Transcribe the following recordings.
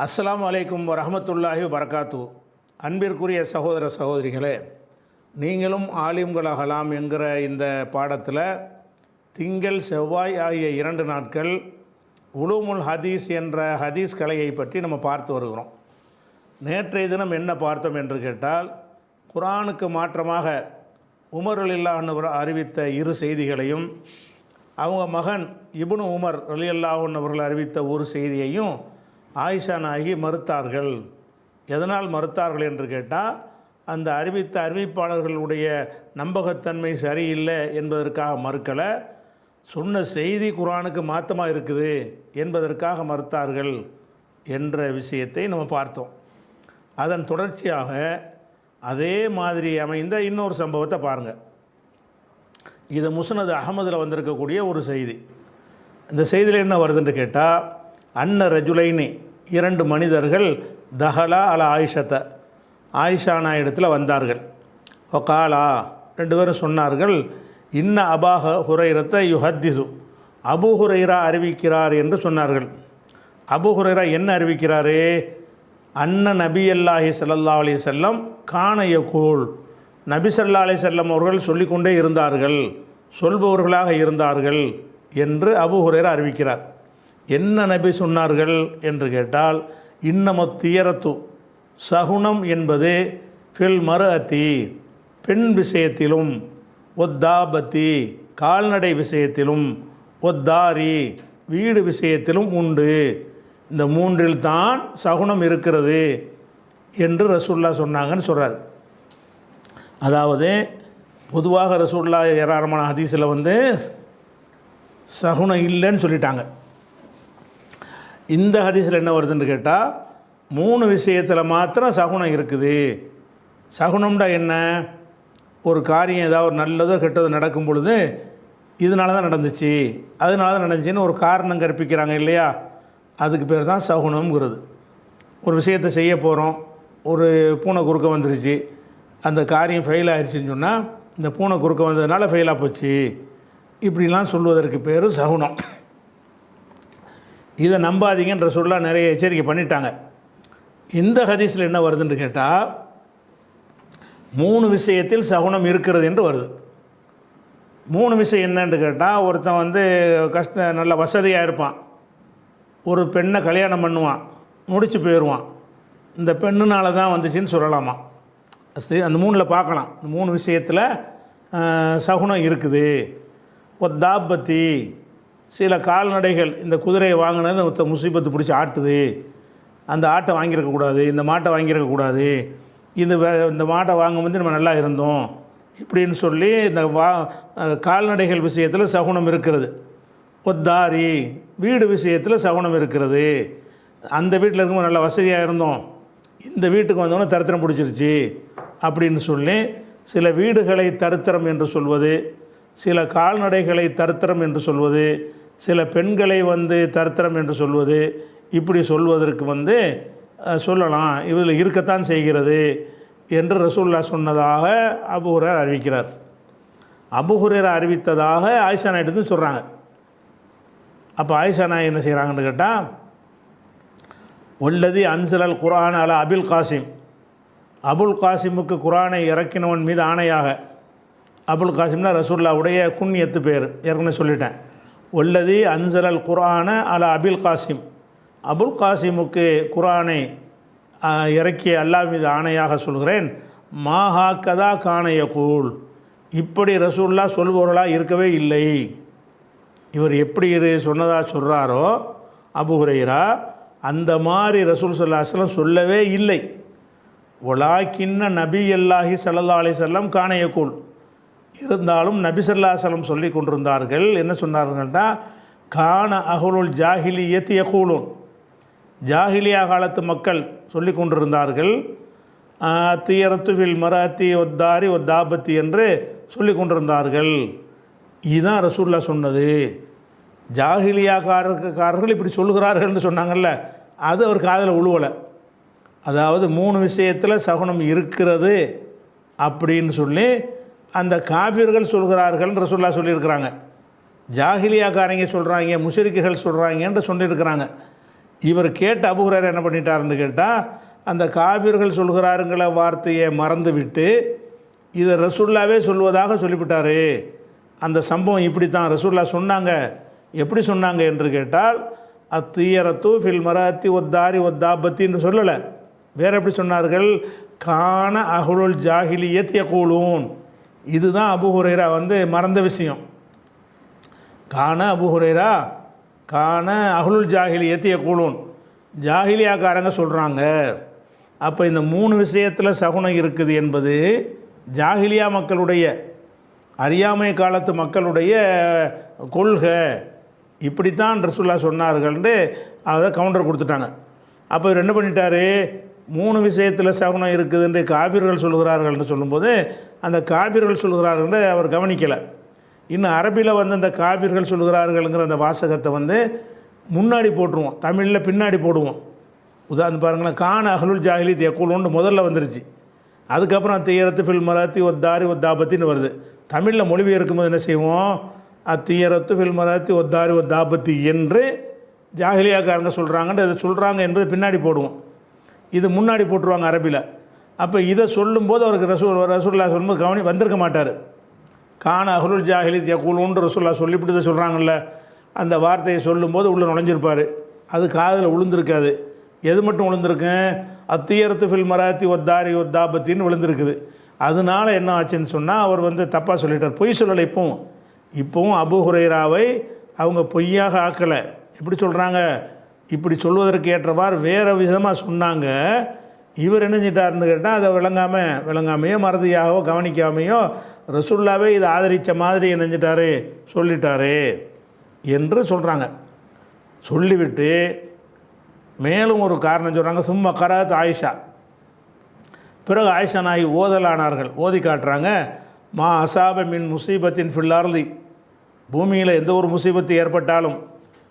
அஸ்ஸலாமு அலைக்கும் வரஹ்மத்துல்லாஹி வபரகாத்து. அன்பிற்குரிய சகோதர சகோதரிகளே, நீங்களும் ஆலிம்களாகலாம் என்கிற இந்த பாடத்தில் திங்கள் செவ்வாய் ஆகிய 2 நாட்கள் உலூமுல் ஹதீஸ் என்ற ஹதீஸ் கலையை பற்றி நம்ம பார்த்து வருகிறோம். நேற்றைய தினம் என்ன பார்த்தோம் என்று கேட்டால், குர்ஆனுக்கு மாற்றமாக உமர் ரலியல்லாஹு அன்ஹு அறிவித்த 2 செய்திகளையும், அவங்க மகன் இப்னு உமர் ரலியல்லாஹு அன்ஹு அவர்கள் அறிவித்த ஒரு செய்தியையும் ஆயிஷா நாயகி மறுத்தார்கள். எதனால் மறுத்தார்கள் என்று கேட்டால், அந்த அறிவித்த அறிவிப்பாளர்களுடைய நம்பகத்தன்மை சரியில்லை என்பதற்காக மறுக்கலை, சொன்ன செய்தி குர்ஆனுக்கு மாற்றமாக இருக்குது என்பதற்காக மறுத்தார்கள் என்ற விஷயத்தை நம்ம பார்த்தோம். அதன் தொடர்ச்சியாக அதே மாதிரி அமைந்த இன்னொரு சம்பவத்தை பாருங்கள். இது முஸ்னத் அஹமதில் வந்திருக்கக்கூடிய ஒரு செய்தி. இந்த செய்தியில் என்ன வருதுன்னு கேட்டால், அன்ன ரஜுலைனி 2 மனிதர்கள் தஹலா அல ஆயிஷத்தை ஆயிஷா நாயிடத்தில் வந்தார்கள். ஒகாலா 2 பேரும் சொன்னார்கள், இன்ன அபாஹ ஹுரைரத்தை யுஹத்திசு, அபு ஹுரைரா அறிவிக்கிறார் என்று சொன்னார்கள். அபு ஹுரைரா என்ன அறிவிக்கிறாரே, அன்ன நபி அல்லாஹி ஸல்லல்லாஹு அலைஹி வஸல்லம் கான யகூல், நபி ஸல்லல்லாஹு அலைஹி வஸல்லம் அவர்கள் சொல்லிக்கொண்டே இருந்தார்கள், சொல்பவர்களாக இருந்தார்கள் என்று அபு ஹுரைரா அறிவிக்கிறார். என்ன நபி சொன்னார்கள் என்று கேட்டால், இன்னமத்தியரத்து, சகுனம் என்பது ஃபில் மர்அத்தி, பெண் விஷயத்திலும், ஒத்தாபத்தி, கால்நடை விஷயத்திலும், ஒத்தாரி, வீடு விஷயத்திலும் உண்டு. இந்த 3இல் தான் சகுனம் இருக்கிறது என்று ரசூலுல்லாஹ் சொன்னாங்கன்னு சொல்கிறார். அதாவது பொதுவாக ரசூலுல்லாஹ் ஏராளமான ஹதீஸில் சகுனம் இல்லைன்னு சொல்லிட்டாங்க. இந்த ஹதீஸில் என்ன வருதுன்னு கேட்டால், 3 விஷயத்தில் மாத்திரம் சகுனம் இருக்குது. சகுனம்டா என்ன? ஒரு காரியம் ஏதாவது ஒரு நல்லதோ கெட்டதோ நடக்கும் பொழுது, இதனால தான் நடந்துச்சு, அதனால தான் நடந்துச்சின்னு ஒரு காரணம் கற்பிக்கிறாங்க இல்லையா, அதுக்கு பேர் தான் சகுனம்ங்கிறது. ஒரு விஷயத்தை செய்ய போகிறோம், ஒரு பூனை குறுக்க வந்துருச்சு, அந்த காரியம் ஃபெயில் ஆயிடுச்சுன்னு சொன்னால், இந்த பூனை குறுக்க வந்ததுனால ஃபெயிலாக போச்சு, இப்படிலாம் சொல்வதற்கு பேர் சகுனம். இதை நம்பாதீங்கன்ற சொல்ல நிறைய எச்சரிக்கை பண்ணிட்டாங்க. இந்த ஹதீஸில் என்ன வருதுன்னு கேட்டால், 3 விஷயத்தில் சகுனம் இருக்கிறது என்று வருது. 3 விஷயம் என்னன்னு கேட்டால், ஒருத்தன் நல்ல வசதியாக இருப்பான், ஒரு பெண்ணை கல்யாணம் பண்ணுவான், முடிச்சு போயிடுவான், இந்த பெண்ணுனால தான் வந்துச்சுன்னு சொல்லலாமா. அந்த 3ல் பார்க்கலாம், இந்த 3 விஷயத்தில் சகுனம் இருக்குது. ஒத்தாபத்தி, சில கால்நடைகள், இந்த குதிரையை வாங்கினது முசீபத்து பிடிச்சி ஆட்டுது, அந்த ஆட்டை வாங்கியிருக்கக்கூடாது, இந்த மாட்டை வாங்கியிருக்கக்கூடாது, இந்த மாட்டை வாங்கும்போது நம்ம நல்லா இருந்தோம் இப்படின்னு சொல்லி இந்த கால்நடைகள் விஷயத்தில் சகுனம் இருக்கிறது. ஒத்தாரி, வீடு விஷயத்தில் சகுனம் இருக்கிறது. அந்த வீட்டில் இருக்கும்போது நல்லா வசதியாக இருந்தோம், இந்த வீட்டுக்கு வந்தோன்னே தரித்திரம் பிடிச்சிருச்சு அப்படின்னு சொல்லி சில வீடுகளை தரித்திரம் என்று சொல்வது, சில கால்நடைகளை தரித்திரம் என்று சொல்வது, சில பெண்களை தரித்திரம் என்று சொல்வது, இப்படி சொல்வதற்கு சொல்லலாம், இதில் இருக்கத்தான் செய்கிறது என்று ரசூலுல்லாஹ் சொன்னதாக அபூ ஹுரைரா அறிவிக்கிறார். அபூ ஹுரைரா அறிவித்ததாக ஆயிஷா நாயிடத்துன்னு சொல்கிறாங்க. அப்போ ஆயிஷா நாய் என்ன செய்கிறாங்கன்னு கேட்டால், வல்லதி அன்சலல் குர்ஆன் அலா அபுல் காசிம், அபுல் காசிமுக்கு குர்ஆனை இறக்கினவன் மீது ஆணையாக. அபுல் காசிம்னா ரசூலுல்லாஹ்வுடைய குன்யத்து பேர், ஏற்கனவே சொல்லிட்டேன். வல்லதி அன்சலல் குர்ஆன அலா அபுல் காசிம், அபுல் காசிமுக்கு குர்ஆனை இறக்கிய அல்லாஹ் மீது ஆணையாக சொல்கிறேன், மாஹா கதா கான யகூல், இப்படி ரசூலுல்லாஹ் சொல்பவர்களாக இருக்கவே இல்லை. இவர் எப்படி சொன்னதாக சொல்கிறாரோ அபூ ஹுரைரா, அந்த மாதிரி ரசூல் ஸல்லல்லாஹு அலைஹி வஸல்லம் சொல்லவே இல்லை. வலாக்கின்ன நபி அல்லாஹி ஸல்லல்லாஹு அலைஹி வஸல்லம் கான யகூல், இருந்தாலும் நபி ஸல்லல்லாஹு அலைஹி வஸல்லம் சொல்லி கொண்டிருந்தார்கள். என்ன சொன்னார்கள்னா, கான அஹ்லுல் ஜாஹிலியத்தி யகூலுன், ஜாஹிலியா காலத்து மக்கள் சொல்லி கொண்டிருந்தார்கள், தியரத்து வில் மராத்தி ஒத்தாரி ஒத்தாபத்தி என்று சொல்லி கொண்டிருந்தார்கள். இதுதான் ரசூலுல்லாஹ் சொன்னது. ஜாஹிலியாக்காரர்கள் இப்படி சொல்லுகிறார்கள்னு சொன்னாங்கல்ல, அது அவர் காதில் உழுவலை. அதாவது 3 விஷயத்தில் சகுனம் இருக்கிறது அப்படின்னு சொல்லி அந்த காஃபிர்கள் சொல்கிறார்கள்னு ரசூலுல்லாஹ் சொல்லியிருக்கிறாங்க. ஜாஹிலியாக்காரங்க சொல்கிறாங்க, முஷ்ரிக்குகள் சொல்கிறாங்கன்னு சொல்லியிருக்கிறாங்க. இவர் கேட்ட அபூ ஹுரைரா என்ன பண்ணிட்டாருன்னு கேட்டால், அந்த காபிர்கள் சொல்கிறாருங்கிற வார்த்தையை மறந்து விட்டு இதை ரசூல்லாவே சொல்வதாக சொல்லிவிட்டாரு. அந்த சம்பவம் இப்படி தான் ரசூல்லா சொன்னாங்க. எப்படி சொன்னாங்க என்று கேட்டால், அத்தீயரத்து ஃபில் மராத்தி ஒத்தாரி ஒத்தாபத்தின்னு சொல்லலை. வேறு எப்படி சொன்னார்கள்? கான அஹ்லுல் ஜாஹிலியத் யகூலூன். இதுதான் அபூ ஹுரைரா மறந்த விஷயம். கான அபூ ஹுரைரா கான அஹ்லுல் ஜாஹிலியத் யகூலூன், ஜாஹிலியாக்காரங்க சொல்கிறாங்க. அப்போ இந்த 3 விஷயத்தில் சகுனம் இருக்குது என்பது ஜாஹிலியா மக்களுடைய, அறியாமை காலத்து மக்களுடைய கொள்கை. இப்படித்தான் ரசூல்லா சொன்னார்கள்னு அதை கவுண்டர் கொடுத்துட்டாங்க. அப்போ இவர் என்ன பண்ணிட்டாரு? 3 விஷயத்தில் சகுனம் இருக்குதுன்று காபிர்கள் சொல்கிறார்கள்னு சொல்லும்போது அந்த காபிர்கள் சொல்கிறார்கள்னு அவர் கவனிக்கலை. இன்னும் அரபியில் அந்த காபிர்கள் சொல்கிறார்கள்ங்கிற அந்த வாசகத்தை முன்னாடி போட்டுருவோம், தமிழில் பின்னாடி போடுவோம். உதாரணம் பாருங்களேன், கான அஹ்லுல் ஜாஹிலியத் யகூலூன்னு முதல்ல வந்துருச்சு. அதுக்கப்புறம் தீயரத்து ஃபில் மராத்தி ஒத்தாரி ஒத்தாபத்தின்னு வருது. தமிழில் மொழிபெயர்க்கும் போது என்ன செய்வோம்? அத்தீயரத்து ஃபில் மராத்தி ஒத்தாரி ஒத்தாபத்தி என்று ஜாஹிலியாக்காரங்க சொல்கிறாங்கன்னு அதை சொல்கிறாங்க என்பது பின்னாடி போடுவோம். இது முன்னாடி போட்டுருவாங்க அரபியில். அப்போ இதை சொல்லும்போது அவருக்கு ரசூல்லா சொல்லும்போது வந்திருக்க மாட்டார். கான அஹ்லுல் ஜாஹிலியத் யகூலூன்னு ரசூல்லா சொல்லிவிட்டு இதை சொல்கிறாங்கல்ல, அந்த வார்த்தையை சொல்லும்போது உள்ளே நுழைஞ்சிருப்பார். அது காதில் விழுந்திருக்காது. எது மட்டும் விழுந்திருக்கேன்? அத்தீயரத்து ஃபில் மராத்தி ஒத்தாரி ஒத்தாபத்தின்னு விழுந்திருக்குது. அதனால என்ன ஆச்சுன்னு சொன்னால் அவர் தப்பாக சொல்லிட்டார், பொய் சொல்லலை. இப்போவும் அபூ ஹுரைராவை அவங்க பொய்யாக ஆக்கலை. எப்படி சொல்கிறாங்க? இப்படி சொல்வதற்கு ஏற்றவாறு வேறு விதமாக சொன்னாங்க. இவர் என்ன செஞ்சிட்டாருன்னு கேட்டால் அதை விளங்காமையோ மறதியாகவோ கவனிக்காமையோ ரசூல்லாவே இதை ஆதரித்த மாதிரி என்ன செஞ்சிட்டாரு? சொல்லிட்டாரு என்று சொல்கிறாங்க. சொல்லிவிட்டு மேலும் ஒரு காரணம் சொல்கிறாங்க. சும்மா கராத் ஆயிஷா, பிறகு ஆயிஷா நாயி ஓதலானார்கள். ஓதி காட்டுறாங்க. மா அசாப மின் முசீபத்தின் ஃபில்லார்லி, பூமியில் எந்த ஒரு முசீபத்து ஏற்பட்டாலும்,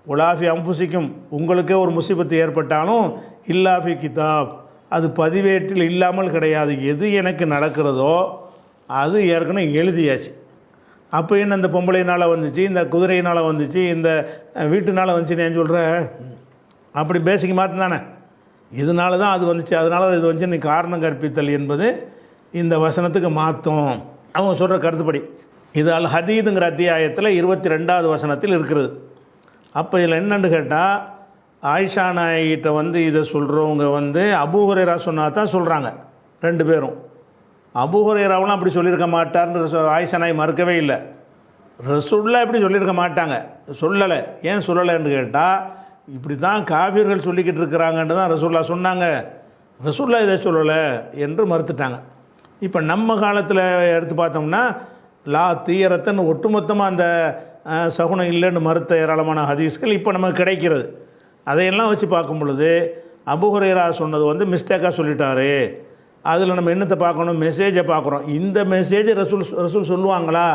உலாஃபி அம்புசிக்கும், உங்களுக்கே ஒரு முசீபத்து ஏற்பட்டாலும், இல்லாஃபி கிதாப், அது பதிவேட்டில் இல்லாமல் கிடையாது. எது எனக்கு நடக்கிறதோ அது ஏற்கனவே எழுதியாச்சு. அப்போ என்ன இந்த பொம்பளையினால் வந்துச்சு, இந்த குதிரையினால் வந்துச்சு, இந்த வீட்டுனால் வந்துச்சு நான் சொல்கிறேன். அப்படி பேசிக் மாற்றம் தானே. இதனால தான் அது வந்துச்சு, அதனால தான் இது வந்துச்சு, நீ காரணம் கற்பித்தல் என்பது இந்த வசனத்துக்கு மாற்றும். அவங்க சொல்கிற கருத்துப்படி இது அல் ஹதீதுங்கிற அத்தியாயத்தில் 22வது வசனத்தில் இருக்கிறது. அப்போ இதில் என்னென்னு கேட்டால், ஆயிஷா நாயிட்ட இதை சொல்கிறவங்க அபூ ஹுரைரா சொன்னா தான் சொல்கிறாங்க 2 பேரும். அபூ ஹுரைராவெலாம் அப்படி சொல்லியிருக்க மாட்டார்னு ஆயிஷா நாய் மறுக்கவே இல்லை. ரசூல்லா இப்படி சொல்லியிருக்க மாட்டாங்க, சொல்லலை. ஏன் சொல்லலைன்னு கேட்டால், இப்படி தான் காஃபிர்கள் சொல்லிக்கிட்டு இருக்கிறாங்கன்னு தான் ரசூல்லா சொன்னாங்க. ரசூல்லா இதை சொல்லலை என்று மறுத்துட்டாங்க. இப்போ நம்ம காலத்தில் எடுத்து பார்த்தோம்னா லா தீயரத்தன்னு ஒட்டுமொத்தமாக அந்த சகுனம் இல்லைன்னு மறுத்த ஏராளமான ஹதீஸ்கள் இப்போ நமக்கு கிடைக்கிறது. அதையெல்லாம் வச்சு பார்க்கும் பொழுது அபூ ஹுரைரா சொன்னது மிஸ்டேக்காக சொல்லிட்டாரு. அதில் நம்ம என்னத்தை பார்க்கணும்? மெசேஜை பார்க்குறோம். இந்த மெசேஜ் ரசூல் சொல்லுவாங்களா?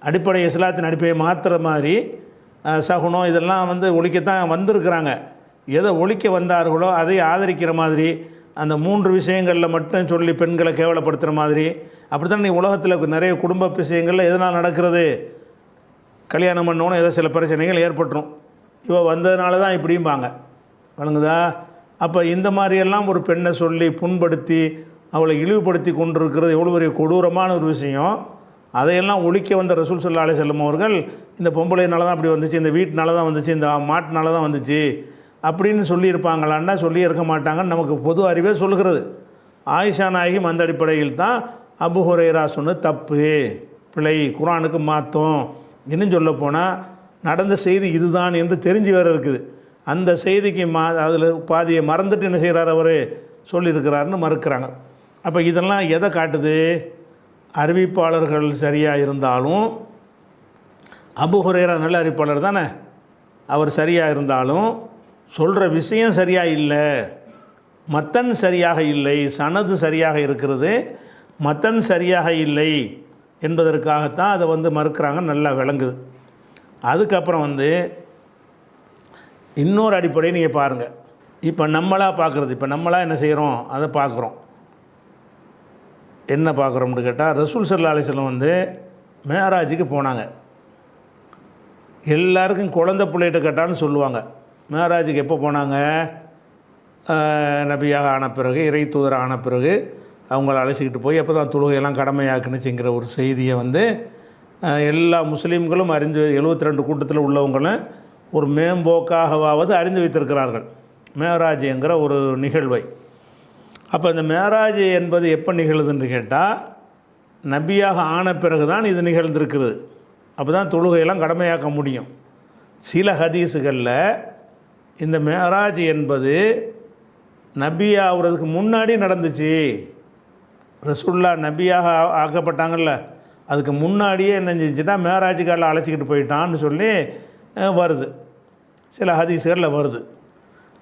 அடிப்படை இஸ்லாத்தின் அடிப்படையை மாற்றுற மாதிரி சகுனம் இதெல்லாம் ஒழிக்கத்தான் வந்திருக்கிறாங்க. எதை ஒழிக்க வந்தார்களோ அதை ஆதரிக்கிற மாதிரி, அந்த 3 விஷயங்களில் மட்டும் சொல்லி பெண்களை கேவலப்படுத்துகிற மாதிரி. அப்படி தான் நீ உலகத்தில் நிறைய குடும்ப விஷயங்களில் எதனால் நடக்கிறது? கல்யாணம் பண்ணோன்னு ஏதோ சில பிரச்சனைகள் ஏற்பட்டுரும். இவள் வந்ததுனால தான் இப்படிம்பாங்க, வழங்குதா? அப்போ இந்த மாதிரியெல்லாம் ஒரு பெண்ணை சொல்லி புண்படுத்தி அவளை இழிவுபடுத்தி கொண்டிருக்கிறது எவ்வளோ பெரிய கொடூரமான ஒரு விஷயம். அதையெல்லாம் ஒழிக்க வந்த ரசூல் ஸல்லல்லாஹு அலைஹி வஸல்லம் அவர்கள் இந்த பொம்பளைனால தான் அப்படி வந்துச்சு, இந்த வீட்டினால தான் வந்துச்சு, இந்த மாட்டினால தான் வந்துச்சு அப்படின்னு சொல்லியிருப்பாங்களான்னா சொல்லியே இருக்க மாட்டாங்கன்னு நமக்கு பொது அறிவே சொல்கிறது. ஆயிஷா நாயகியும் அந்த அடிப்படையில் தான் அபூ ஹுரைரா சொன்னது தப்பு, பிழை, குர்ஆனுக்கு மாற்றும். இன்னும் சொல்ல போனால் நடந்த செய்தி இதுதான் என்று தெரிஞ்சு வேறு இருக்குது. அந்த செய்திக்கு அதில் பாதியை மறந்துட்டு என்ன செய்கிறார் அவர் சொல்லியிருக்கிறாருன்னு மறுக்கிறாங்க. அப்போ இதெல்லாம் எதை காட்டுது? அறிவிப்பாளர்கள் சரியாக இருந்தாலும், அபூ ஹுரைரா நல்ல அறிவிப்பாளர் தானே, அவர் சரியாக இருந்தாலும் சொல்கிற விஷயம் சரியாக இல்லை, மத்தன் சரியாக இல்லை, சனது சரியாக இருக்கிறது, மத்தன் சரியாக இல்லை என்பதற்காகத்தான் அதை மறுக்கிறாங்க. நல்லா விளங்குது. அதுக்கப்புறம் இன்னொரு அடிப்படை நீங்கள் பாருங்கள். இப்போ நம்மளாக பார்க்குறது, இப்போ நம்மளாக என்ன செய்கிறோம் அதை பார்க்குறோம். என்ன பார்க்குறோம்னு கேட்டால், ரசூல் ஸல்லல்லாஹு அலைஹி வஸல்லம் மேராஜுக்கு போனாங்க. எல்லாருக்கும் குழந்தை பிள்ளைகிட்ட கேட்டான்னு சொல்லுவாங்க. மேராஜுக்கு எப்போ போனாங்க? நபியாக ஆன பிறகு, இறை தூதர் ஆன பிறகு அவங்கள அழைச்சிக்கிட்டு போய் எப்போ தான் தொழுகையெல்லாம் கடமையாக்குனுச்சுங்கிற ஒரு செய்தியை வந்து எல்லா முஸ்லீம்களும் அறிந்து 72 கூட்டத்தில் உள்ளவங்களும் ஒரு மேம்போக்காகவாவது அறிந்து வைத்திருக்கிறார்கள் மேராஜ் என்கிற ஒரு நிகழ்வை. அப்போ இந்த மேராஜ் என்பது எப்போ நிகழுதுன்னு கேட்டால் நபியாக ஆன பிறகு தான் இது நிகழ்ந்திருக்குது. அப்போ தான் தொழுகையெல்லாம் கடமையாக்க முடியும். சில ஹதீஸுகளில் இந்த மேராஜ் என்பது நபி ஆகிறதுக்கு முன்னாடி நடந்துச்சு. ரசூல்லா நபியாக ஆக்கப்பட்டாங்கல்ல, அதுக்கு முன்னாடியே என்ன செஞ்சுட்டா மேராஜுக்காரில் அழைச்சிக்கிட்டு போயிட்டான்னு சொல்லி வருது, சில ஹதீஸுகளில் வருது.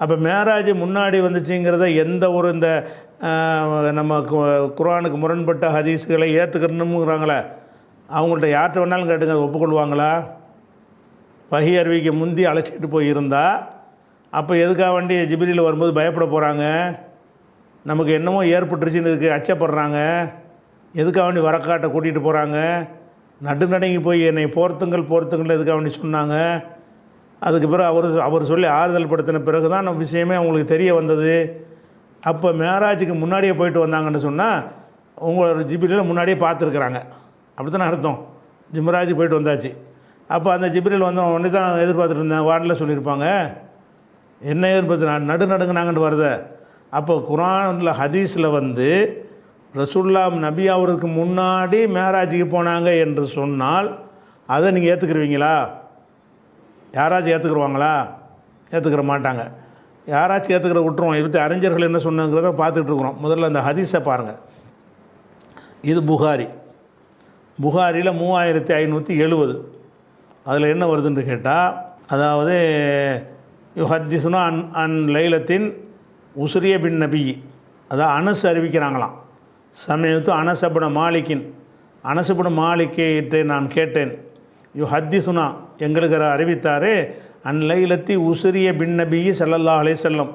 அப்போ மேராஜ் முன்னாடி வந்துச்சுங்கிறத எந்த ஒரு இந்த நம்ம குர்ஆனுக்கு முரண்பட்ட ஹதீஸுகளை ஏற்றுக்கணுங்கிறாங்களே, அவங்கள்ட்ட யார்கிட்ட வேணாலும் கேட்டுங்க, அதை ஒப்புக்கொள்வாங்களா? வஹி அறிவிக்க முந்தி அழைச்சிக்கிட்டு போயிருந்தா அப்போ எதுக்காக வண்டி ஜிப்ரீல் வரும்போது பயப்பட போகிறாங்க? நமக்கு என்னமோ ஏற்பட்டுருச்சுன்னு இதுக்கு அச்சப்படுறாங்க. எதுக்காக வேண்டி வரக்காட்டை கூட்டிகிட்டு போகிறாங்க? நடுநடங்கி போய் என்னை போர்த்துங்கள் எதுக்காக வேண்டி சொன்னாங்க? அதுக்கு பிறகு அவர் சொல்லி ஆறுதல் படுத்தின பிறகு தான் நம்ம விஷயமே அவங்களுக்கு தெரிய வந்தது. அப்போ மேராஜுக்கு முன்னாடியே போயிட்டு வந்தாங்கன்னு சொன்னால் உங்களோட ஜிப்ரீலை முன்னாடியே பார்த்துருக்குறாங்க, அப்படி தானே அர்த்தம். ஜிம்ராஜுக்கு போயிட்டு வந்தாச்சு. அப்போ அந்த ஜிப்ரீல் வந்து ஒன்றே தான் எதிர்பார்த்துட்டு இருந்தேன் வார்டில் சொல்லியிருப்பாங்க. என்ன எதிர்பார்த்து நடுநடுங்கினாங்கன்னு வருத. அப்போ குர்ஆனில் ஹதீஸில் வந்து ரசூல்லா நபி அவருக்கு முன்னாடி மேராஜுக்கு போனாங்க என்று சொன்னால் அதை நீங்கள் ஏற்றுக்குருவீங்களா? யாராச்சும் ஏற்றுக்குருவாங்களா? ஏற்றுக்கிற மாட்டாங்க. யாராச்சும் ஏற்றுக்கிற விட்டுருவோம். இதை அறிஞர்கள் என்ன சொன்னாங்கிறத பார்த்துட்டு இருக்கிறோம். முதல்ல அந்த ஹதீஸை பாருங்கள். இது புகாரியில் 3570. அதில் என்ன வருதுன்னு கேட்டால், அதாவது யுஹத்திசுனா அன் லைலத்தின் உஸ்ரிய பின் நபி, அதான் அனஸ் அறிவிக்கிறாங்களாம். சமயத்து அனசபுன மாலிக்கின், அனசபுன மாலிக்கிட்டு நான் கேட்டேன். யுஹத்திசுனா எங்களுக்கு அறிவித்தார். அன் லைலத்தி உஸ்ரிய பின் நபி ஸல்லல்லாஹு அலைஹி வஸல்லம்,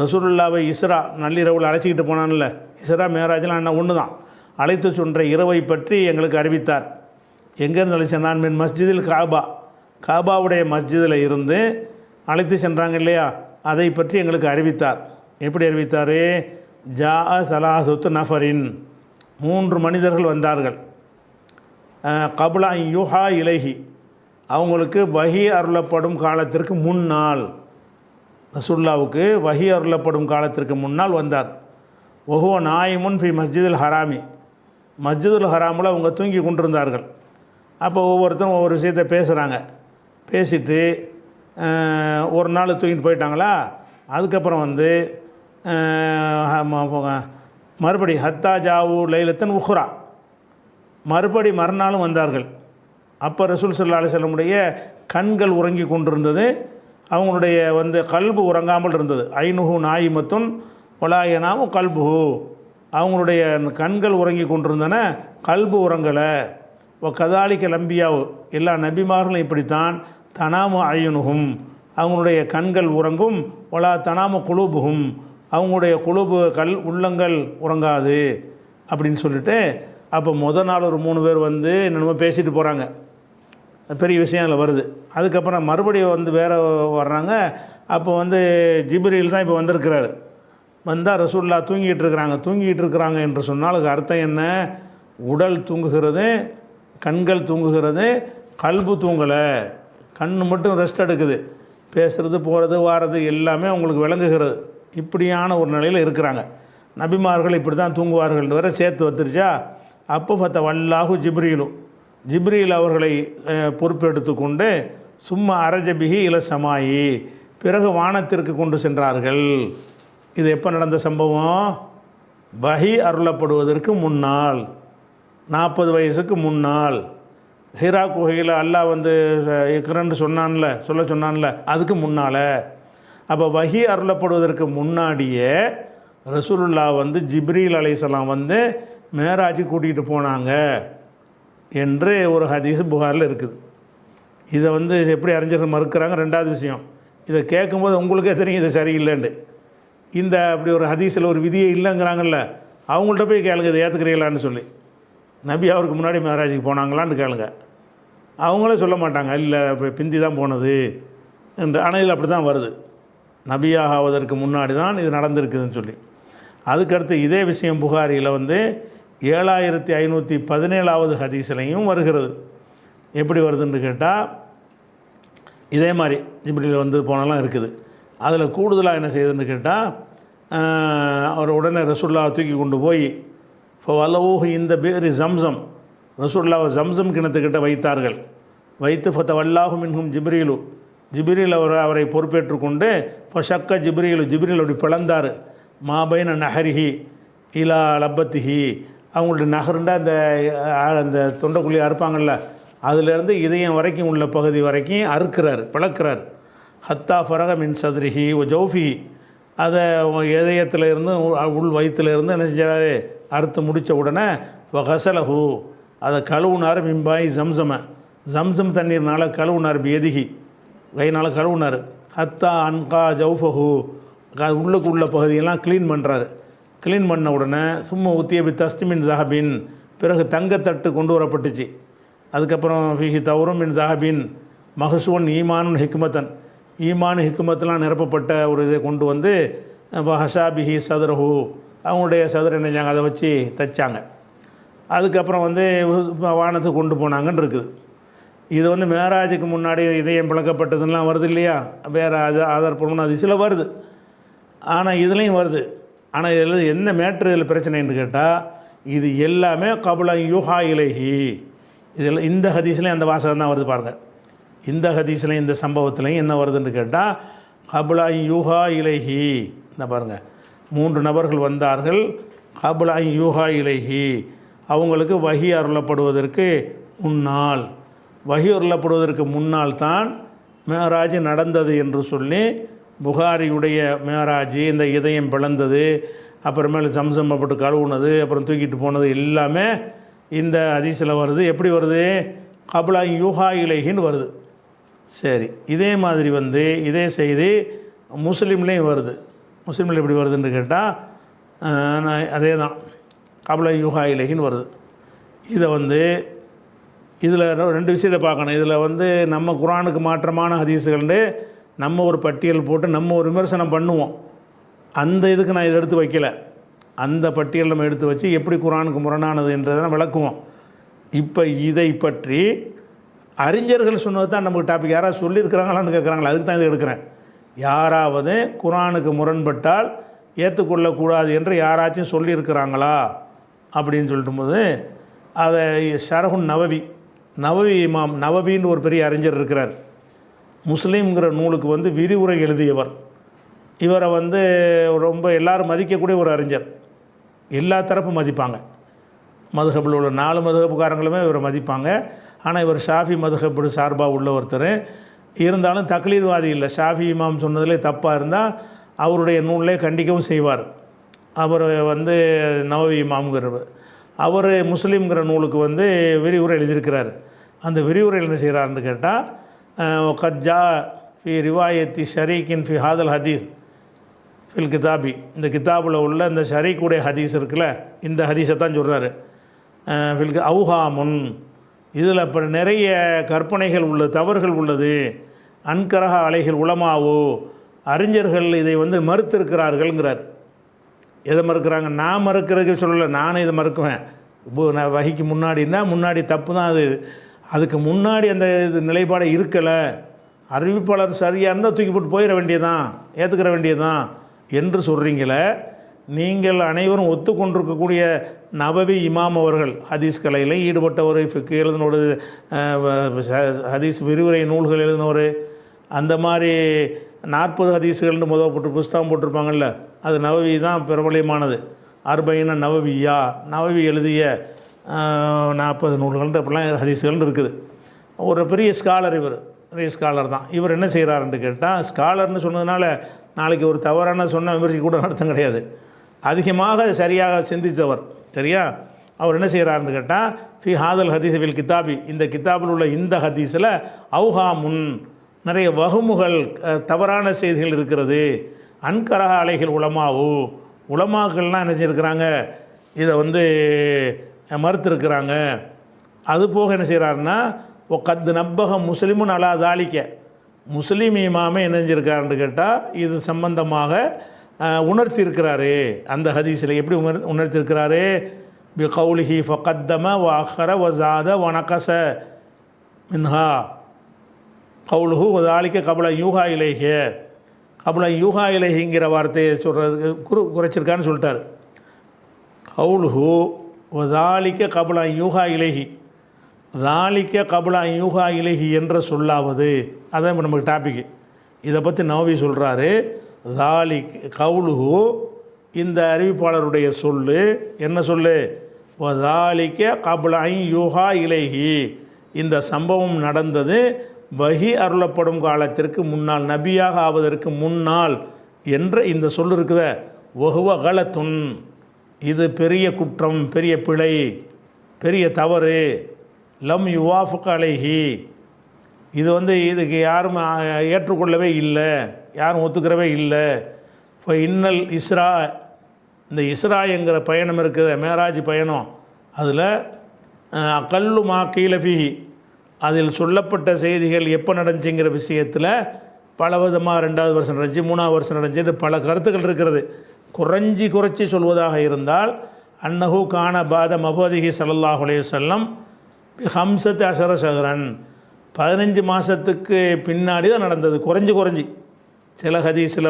ரசூலுல்லாவை இஸ்ரா நள்ளிரவில் அழைச்சிக்கிட்டு போனான்ல, இஸ்ரா மேராஜ்லாம் என்ன ஒன்று தான், அழைத்து சொன்ற இரவை பற்றி எங்களுக்கு அறிவித்தார். எங்கேருந்து அழைச்சேன்? நான் மின் மஸ்ஜிதில் காபாவுடைய மஸ்ஜிதில் இருந்து அழைத்து சென்றாங்க இல்லையா, அதை பற்றி எங்களுக்கு அறிவித்தார். எப்படி அறிவித்தார்? ஜா சலாசத்து நஃபரின், 3 மனிதர்கள் வந்தார்கள். கபுலா யுஹா இலைஹி, அவங்களுக்கு வஹி அருளப்படும் காலத்திற்கு முன்னால், ரசூலுல்லாவுக்கு வஹி அருளப்படும் காலத்திற்கு முன்னால் வந்தார். ஒஹுவ நாயிமுன் ஃபி மஸ்ஜிதுல் ஹராமி, மஸ்ஜிதுல் ஹராமில் அவங்க தூங்கி கொண்டிருந்தார்கள். அப்போ ஒவ்வொருத்தரும் ஒவ்வொரு விஷயத்தை பேசுகிறாங்க. பேசிட்டு ஒரு நாள் தூங்கிட்டு போயிட்டாங்களா, அதுக்கப்புறம் வந்து மறுபடி ஹத்தா ஜாவு லைலத்தன் உஹ்ரா, மறுநாளும் வந்தார்கள். அப்போ ரசூல் ஸல்லல்லாஹு அலைஹி வஸல்லமுடைய கண்கள் உறங்கி கொண்டிருந்தது, அவங்களுடைய வந்து கல்பு உறங்காமல் இருந்தது. ஐனுஹு நாயிமத்துன் ஒலாயனாவும் கல்புஹு, அவங்களுடைய கண்கள் உறங்கி கொண்டிருந்தன, கல்பு உறங்கலை. கதாலிக்க லம்பியாவு, எல்லா நபிமார்களும் இப்படித்தான். தனாமு ஐயுனுகும், அவங்களுடைய கண்கள் உறங்கும். ஒலா தனாமு குலூபுகும், அவங்களுடைய குலூபு உள்ளங்கள் உறங்காது அப்படின்னு சொல்லிட்டு, அப்போ நாள் ஒரு 3 பேர் வந்து என்னென்னமோ பேசிட்டு போகிறாங்க. பெரிய விஷயம் அதில் வருது. அதுக்கப்புறம் மறுபடியும் வந்து வேறு வர்றாங்க. அப்போ வந்து ஜிப்ரீல் தான் இப்போ வந்திருக்கிறாரு. வந்தால் ரசூல்லா தூங்கிட்டு இருக்கிறாங்க என்று சொன்னால் அதுக்கு அர்த்தம் என்ன? உடல் தூங்குகிறது, கண்கள் தூங்குகிறது, கல்பு தூங்கலை. கண் மட்டும் ரெஸ்ட் எடுக்குது, பேசுகிறது போகிறது வாரது எல்லாமே அவங்களுக்கு விளங்குகிறது. இப்படியான ஒரு நிலையில் இருக்கிறாங்க. நபிமார்கள் இப்படி தான் தூங்குவார்கள் வர சேர்த்து வந்துருச்சா. அப்போ பார்த்த வல்லாஹு ஜிப்ரீல் அவர்களை பொறுப்பெடுத்து கொண்டு சும்மா அரஜபிஹி இல சமாயி, பிறகு வானத்திற்கு கொண்டு சென்றார்கள். இது எப்போ நடந்த சம்பவம்? வஹி அருளப்படுவதற்கு முன்னால், 40 வயசுக்கு முன்னால், ஹிரா குகையில் அல்லாஹ் வந்து இக்ரன்னு சொன்னான்ல, அதுக்கு முன்னால். அப்போ வஹி அருளப்படுவதற்கு முன்னாடியே ரசூலுல்லா வந்து ஜிப்ரீல் அலைஹிஸ்ஸலாம் வந்து மேராஜி கூட்டிகிட்டு போனாங்க என்று ஒரு ஹதீஸ் புகாரில் இருக்குது. இதை வந்து எப்படி அறிஞர்கள் மறுக்கிறாங்க? 2வது விஷயம், இதை கேட்கும்போது உங்களுக்கே தெரியும் இது சரியில்லைண்டு. இந்த அப்படி ஒரு ஹதீஸில் ஒரு விதியே இல்லைங்கிறாங்கல்ல, அவங்கள்ட்ட போய் கேளுங்க இதை ஏற்றுக்கிறீங்களான்னு சொல்லி. நபி அவருக்கு முன்னாடி மேராஜுக்கு போனாங்களான்னு கேளுங்க. அவங்களே சொல்ல மாட்டாங்க, இல்லை இப்போ பிந்தி தான் போனது, என்று. ஆனால் இதில் அப்படி தான் வருது, நபியாக ஆவதற்கு முன்னாடி தான் இது நடந்திருக்குதுன்னு சொல்லி. அதுக்கடுத்து இதே விஷயம் புகாரியில் வந்து 7517வது ஹதீஸ்லையும் வருகிறது. எப்படி வருதுன்னு கேட்டால், இதே மாதிரி ஜிப்ரீல் வந்து போனலாம் இருக்குது. அதில் கூடுதலாக என்ன செய்யுதுன்னு கேட்டால், அவர் உடனே ரசூலுல்லாஹ் தூக்கி கொண்டு போய் இப்போ வல்லவூஹு இந்த பேர் ஜம்சம், ரசூலுல்லாஹ் ஜம்சம் கிணத்துக்கிட்ட வைத்தார்கள். வைத்து ஃபத்த வல்லாஹு மின்ஹும் ஜிப்ரீலு, ஜிப்ரீல் அவரை பொறுப்பேற்றுக்கொண்டு இப்போ ஷக்க ஜிப்ரீல் அப்படி பிளந்தார். மாபைன நஹரிஹி இலா லப்பத்திஹி, அவங்களுடைய நகருண்டா அந்த தொண்டைக்குழியை அறுப்பாங்கள்ல, அதிலேருந்து இதயம் வரைக்கும் உள்ள பகுதி வரைக்கும் அறுக்கிறார், பிளக்கிறார். ஹத்தா ஃபரக மின் சதுரிஹி ஒ ஜௌஃபி, அதை இதயத்தில் இருந்து உள் வயிற்றில் இருந்து என்ன செஞ்சாரு, அறுத்து முடித்த உடனே வகசலஹு, அதை கழுவுனார். மிம்பாய் ஜம்சம் தண்ணீர்னால் கழுவுனார். எதிகி கைனால் கழுவுனார். ஹத்தா அன்கா ஜௌஃபஹு, உள்ளுக்கு உள்ள பகுதியெல்லாம் க்ளீன் பண்ணுறாரு. க்ளீன் பண்ண உடனே சும்மா உத்தியபி தஸ்திமின் தஹபின், பிறகு தங்கத்தட்டு கொண்டு வரப்பட்டுச்சு. அதுக்கப்புறம் ஃபிஹி தௌரும் மின் தஹபின் மஹசூன் ஈமானுன் ஹிக்மத்தன், ஈமான் ஹிக்மத்தெலாம் நிரப்பப்பட்ட ஒரு இதை கொண்டு வந்து ஹஷாபிஹி சதுரஹு, அவங்களுடைய சதுர நினைஞ்சாங்க, அதை வச்சு தைச்சாங்க. அதுக்கப்புறம் வந்து வானத்துக்கு கொண்டு போனாங்கன்னு இருக்குது. இது வந்து மேராஜுக்கு முன்னாடி இதயம் பிளக்கப்பட்டதுலாம் வருது இல்லையா, வேறு ஆதாரப்பூர்வம்னு அது சில வருது. ஆனால் இதுலேயும் வருது. ஆனால் இதில் என்ன மேட்ரு இதில் பிரச்சனைன்னு கேட்டால், இது எல்லாமே கபுல யூஹா இலைஹி, இதில் இந்த ஹதீஸ்லேயும் அந்த வாசகம் தான் வருது பாருங்கள். இந்த ஹதீஸ்லையும் இந்த சம்பவத்துலையும் என்ன வருதுன்னு கேட்டால், கபுல யூஹா இலைஹி, இந்த பாருங்கள், 3 நபர்கள் வந்தார்கள். கபுல யூஹா இலைஹி, அவங்களுக்கு வஹி அருளப்படுவதற்கு முன்னால், வஹி அருளப்படுவதற்கு முன்னால் தான் மேராஜ் நடந்தது என்று சொல்லி புகாரியுடைய மேராஜ், இந்த இதயம் பிளந்தது, அப்புறமேல சம்சம் போட்டு கழுவுனது, அப்புறம் தூக்கிட்டு போனது எல்லாமே இந்த ஹதீஸில் வருது. எப்படி வருது, கபுலா யூஹா இலைஹின்னு வருது. சரி, இதே மாதிரி வந்து இதே செய்தி முஸ்லீம்லேயும் வருது. முஸ்லீமில் எப்படி வருதுன்னு கேட்டால் அதே தான், கபுலா யூஹா இலைஹின்னு வருது. இதை வந்து இதில் 2 விஷயத்தை பார்க்கணும். இதில் வந்து நம்ம குர்ஆனுக்கு மாற்றமான ஹதீஸுகள்னு நம்ம ஒரு பட்டியல் போட்டு நம்ம ஒரு விமர்சனம் பண்ணுவோம். அந்த இதுக்கு நான் இதை எடுத்து வைக்கல. அந்த பட்டியல் நம்ம எடுத்து வச்சு எப்படி குர்ஆனுக்கு முரணானது என்றதை விளக்குவோம். இப்போ இதை பற்றி அறிஞர்கள் சொன்னது தான் நமக்கு டாபிக். யாராவது சொல்லியிருக்கிறாங்களான்னு கேட்குறாங்களா, அதுக்கு தான் இதை எடுக்கிறேன். யாராவது குர்ஆனுக்கு முரண்பட்டால் ஏற்றுக்கொள்ளக்கூடாது என்று யாராச்சும் சொல்லியிருக்கிறாங்களா அப்படின்னு சொல்லிட்டு போது, அதை ஷரஹுன் நவவி இமாம் நவவின்னு ஒரு பெரிய அறிஞர் இருக்கிறார். முஸ்லீம்ங்கிற நூலுக்கு வந்து விரிவுரை எழுதியவர். இவரை வந்து ரொம்ப எல்லோரும் மதிக்கக்கூடிய ஒரு அறிஞர். எல்லா தரப்பும் மதிப்பாங்க. மதுஹபில் உள்ள 4 மதுஹபுக்காரங்களுமே இவரை மதிப்பாங்க. ஆனால் இவர் ஷாஃபி மதுஹபு சார்பாக உள்ள ஒருத்தர். இருந்தாலும் தக்லீத்வாதி இல்லை. ஷாஃபி இமாம் சொன்னதிலே தப்பாக இருந்தால் அவருடைய நூலிலே கண்டிக்கவும் செய்வார். அவர் வந்து நவவி இமாம்ங்கிறவர். அவர் முஸ்லீம்ங்கிற நூலுக்கு வந்து விரிவுரை எழுதியிருக்கிறார். அந்த விரிவுரையில் என்ன செய்கிறாருன்னு கேட்டால், கஜ்ஜா ஃபி ரிவாயத்தி ஷரீக்கின் ஃபி ஹாதல் ஹதீஸ் ஃபில் கிதாபி, இந்த கிதாபில் உள்ள இந்த ஷரீக்குடைய ஹதீஸ் இருக்குல்ல, இந்த ஹதீஸை தான் சொல்கிறாரு. ஃபில் அவுஹாமுன், இதில் இப்போ நிறைய கற்பனைகள் உள்ளது, தவறுகள் உள்ளது. அன்கரஹ அலைகள் உலமாவோ, அறிஞர்கள் இதை வந்து மறுத்திருக்கிறார்கள்ங்கிறார். எதை மறுக்கிறாங்க? நான் மறுக்கிறதுக்கு சொல்லலை, நானே இதை மறுக்குவேன். நான் வகைக்கு முன்னாடி தப்பு தான் அது. அதுக்கு முன்னாடி அந்த இது நிலைப்பாடை இருக்கலை. அறிவிப்பாளர் சரியாக இருந்தால் தூக்கி போட்டு போயிட வேண்டியதான், ஏற்றுக்கிற வேண்டியதான் என்று சொல்கிறீங்களே. நீங்கள் அனைவரும் ஒத்துக்கொண்டிருக்கக்கூடிய நபவி இமாம் அவர்கள் ஹதீஸ் கலையில் ஈடுபட்டவர், ஃபிக்கு எழுதினோரு, ஹதீஸ் விரிவுரை நூல்கள் எழுதினவர், அந்த மாதிரி 40 ஹதீஸுகள்னு போட்டு புஸ்தகம் போட்டிருப்பாங்கள்ல, அது நவவி தான் பிரபலியமானது. அர்பைன நவவியா, நவவி எழுதிய 40 நூல்கள் அப்படிலாம் ஹதீஸுகள் இருக்குது. ஒரு பெரிய ஸ்காலர், இவர் பெரிய ஸ்காலர் தான். இவர் என்ன செய்கிறாருன்னு கேட்டால், ஸ்காலர்னு சொன்னதுனால நாளைக்கு ஒரு தவறான சொன்ன விமர்சிக்க கூட அர்த்தம் கிடையாது. அதிகமாக சரியாக சிந்தித்தவர், சரியா? அவர் என்ன செய்கிறாருன்னு கேட்டால், ஃபி ஹாதல் ஹதீஸ் வில் கிதாபி, இந்த கிதாபில் உள்ள இந்த ஹதீஸில் அவுஹாமுன், நிறைய வகுமுகள், தவறான செய்திகள் இருக்கிறது. அன்கரஹ அலைகள் உலமாக்கள்லாம் என்ன செஞ்சுருக்கிறாங்க, இதை வந்து மறுத்திருக்கிறாங்க. அது போக என்ன செய்கிறாருன்னா, கத்து நப்பக முஸ்லிமுன் அலா தாலிக்க, முஸ்லீம் இமாமே என்ன செஞ்சிருக்காருன்னு கேட்டால் இது சம்பந்தமாக உணர்த்தியிருக்கிறாரு. அந்த ஹதீஸில் எப்படி உணர்த்தியிருக்கிறாரு? பி கௌலிஹி ஃபகத்தம வ அஹர வ ஜாத வ நகஸ மின்ஹா கவுலுஹு வதாலிக்க கபல யூஹா இலைஹ. கபல யூஹா இலைஹிங்கிற வார்த்தையை சொல்கிறதுக்கு குறைச்சிருக்கான்னு சொல்லிட்டார். கவுலுஹு வதாலிக்க கபல யூஹா இலைஹி, தாலிக்க கபல யூஹா இலைஹி என்ற சொல்லாவது, அதான் இப்போ நமக்கு டாப்பிக்கு. இதை பற்றி நவவி சொல்கிறாரு. தாலிக் கவுலுஹு, இந்த அறிவிப்பாளருடைய சொல்லு என்ன சொல்லு? வதாலிக்க கபல யூஹா இலைஹி, இந்த சம்பவம் நடந்தது வஹி அருளப்படும் காலத்திற்கு முன்னால், நபியாக ஆவதற்கு முன்னால் என்ற இந்த சொல் இருக்குத. வஹுவ கலத்துன், இது பெரிய குற்றம், பெரிய பிழை, பெரிய தவறு. லம் யுவாஃபுக் அலைஹி, இது இதுக்கு யாரும் ஏற்றுக்கொள்ளவே இல்லை, யாரும் ஒத்துக்கிறவே இல்லை. இப்போ இன்னல் இஸ்ரா, இந்த இஸ்ரா என்கிற பயணம் இருக்குது, மேராஜ் பயணம், அதில் அகல்லு மா கீலஃபிஹி, அதில் சொல்லப்பட்ட செய்திகள் எப்போ நடந்துச்சுங்கிற விஷயத்தில் பல விதமாக 2வது வருஷம் நடந்துச்சு, 3வது வருஷம் நடந்துச்சு, பல கருத்துக்கள் இருக்கிறது. குறைச்சி சொல்வதாக இருந்தால் அன்னஹு கான பாத மபதிஹி ஸல்லல்லாஹு அலைஹி வஸல்லம் ஹம்சத்து அஷர ஷஹரன், 15 மாதத்துக்கு பின்னாடி தான் நடந்தது. குறைஞ்சி சில ஹதீஸில்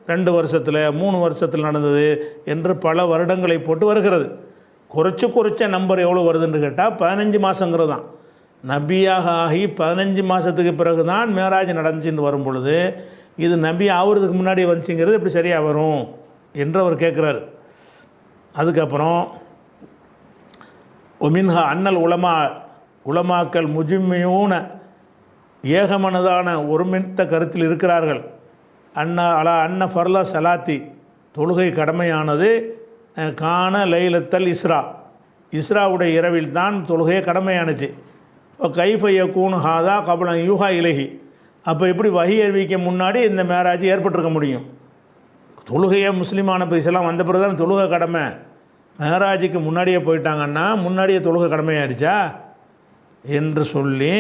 2 வருஷத்தில் 3 வருஷத்தில் நடந்தது என்று பல வருடங்களை போட்டு வருகிறது. குறைச்ச நம்பர் எவ்வளோ வருதுன்னு கேட்டால் 15 மாதங்கிறது தான். நபியாக ஆகி 15 மாதத்துக்கு பிறகு தான் மேராஜ் நடந்துச்சின்னு வரும் பொழுது, இது நபி ஆகிறதுக்கு முன்னாடி வந்துச்சுங்கிறது எப்படி சரியாக வரும் என்று அவர் கேட்குறாரு. அதுக்கப்புறம் ஒமின்ஹா அன்னல் உலமாக்கள் முஜிம்மியூன, ஏகமனதான ஒருமித்த கருத்தில் இருக்கிறார்கள். அன்ன ஃபர்லா சலாத்தி, தொழுகை கடமையானது கான லைலத்தல் இஸ்ரா, இஸ்ராவுடைய இரவில் தான் தொழுகையை கடமையானுச்சு. இப்போ கைஃபைய கூணு ஹாதா கபலம் யூஹா இலகி, அப்போ எப்படி வஹி அறிவிக்க முன்னாடி இந்த மேராஜ் ஏற்பட்டிருக்க முடியும்? தொழுகையை முஸ்லீமான பைசெல்லாம் வந்த பிறகு தான் தொழுகை கடமை. மேராஜுக்கு முன்னாடியே போயிட்டாங்கன்னா முன்னாடியே தொழுகை கடமையாயிடுச்சா என்று சொல்லி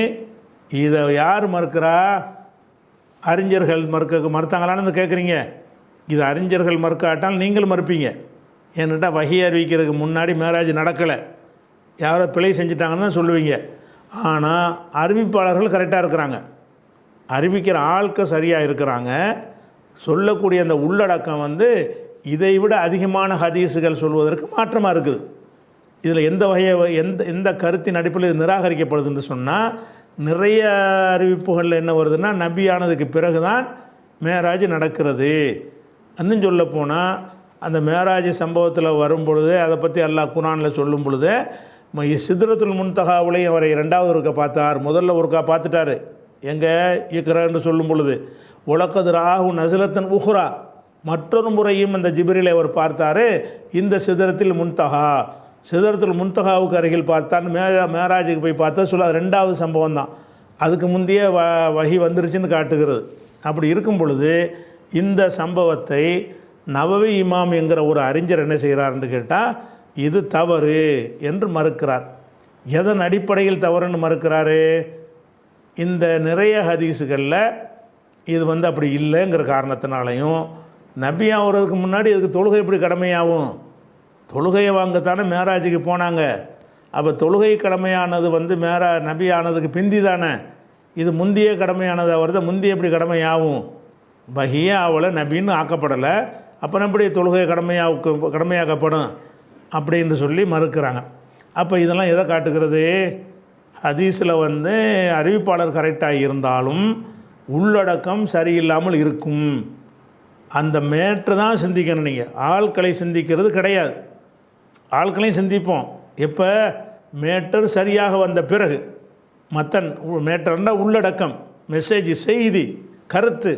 இதை யார் மறுக்கிறா? அறிஞர்கள் மறுத்தாங்களான்னு கேட்குறீங்க. இது அறிஞர்கள் மறுக்காட்டால் நீங்கள் மறுப்பீங்க. ஏன்னுட்டா வஹி அறிவிக்கிறதுக்கு முன்னாடி மேராஜ் நடக்கலை, யாரோ பிழை செஞ்சிட்டாங்கன்னு தான் சொல்லுவீங்க. ஆனால் அறிவிப்பாளர்கள் கரெக்டாக இருக்கிறாங்க, அறிவிக்கிற ஆட்கள் சரியாக இருக்கிறாங்க. சொல்லக்கூடிய அந்த உள்ளடக்கம் இதை விட அதிகமான ஹதீஸுகள் சொல்வதற்கு மாற்றமாக இருக்குது. இதில் எந்த கருத்தின் அடிப்படையில் இது நிராகரிக்கப்படுதுன்னு சொன்னால், நிறைய அறிவிப்புகளில் என்ன வருதுன்னா, நபியானதுக்கு பிறகு தான் மேராஜ் நடக்கிறது. இன்னும் சொல்ல போனால் அந்த மேராஜ் சம்பவத்தில் வரும் பொழுது, அதை பற்றி அல்லாஹ் குர்ஆனில் சொல்லும் பொழுது, சித்ரத்துல் முன்தகாவுலையும் அவரை 2வது ஒருக்கா பார்த்தார், முதல்ல ஒருக்கா பார்த்துட்டார். எங்கே இக்ரான்னு சொல்லும் பொழுது, உலகது ராகு நசிலத்தன் உஹ்ரா, மற்றொரு முறையும் அந்த ஜிப்ரீலை அவர் பார்த்தார். இந்த சிதறத்தில் முன்தகாவுக்கு அருகில் பார்த்தான். மேராஜுக்கு போய் பார்த்தா சொல்ல, அது 2வது சம்பவம் தான். அதுக்கு முந்தைய வஹி வந்துருச்சுன்னு காட்டுகிறது. அப்படி இருக்கும் பொழுது இந்த சம்பவத்தை நவவி இமாம் என்கிற ஒரு அறிஞர் என்ன செய்கிறார்னு கேட்டால், இது தவறு என்று மறுக்கிறார். எதன் அடிப்படையில் தவறுன்னு மறுக்கிறாரு? இந்த நிறைய ஹதீஸுகளில் இது அப்படி இல்லைங்கிற காரணத்தினாலையும், நபி ஆகிறதுக்கு முன்னாடி இதுக்கு தொழுகை எப்படி கடமையாகும்? தொழுகையை வாங்கத்தானே மேராஜுக்கு போனாங்க. அப்போ தொழுகை கடமையானது நபி ஆனதுக்கு பிந்தி தானே. இது முந்திய கடமையானது வருது, முந்திய எப்படி கடமையாகும்? வஹியே அவளை நபின்னு ஆக்கப்படலை, அப்போ எப்படி தொழுகை கடமையாக்கப்படும் அப்படின்னு சொல்லி மறுக்கிறாங்க. அப்போ இதெல்லாம் எதை காட்டுகிறது? ஹதீஸில் அறிவிப்பாளர் கரெக்டாக இருந்தாலும் உள்ளடக்கம் சரியில்லாமல் இருக்கும். அந்த மேற்று தான் சிந்திக்கணும். நீங்கள் ஆட்களை சிந்திக்கிறது கிடையாது. ஆட்களையும் சிந்திப்போம் எப்போ? மேட்டர் சரியாக வந்த பிறகு. மேட்டர்னா உள்ளடக்கம், மெசேஜ், செய்தி, கருத்து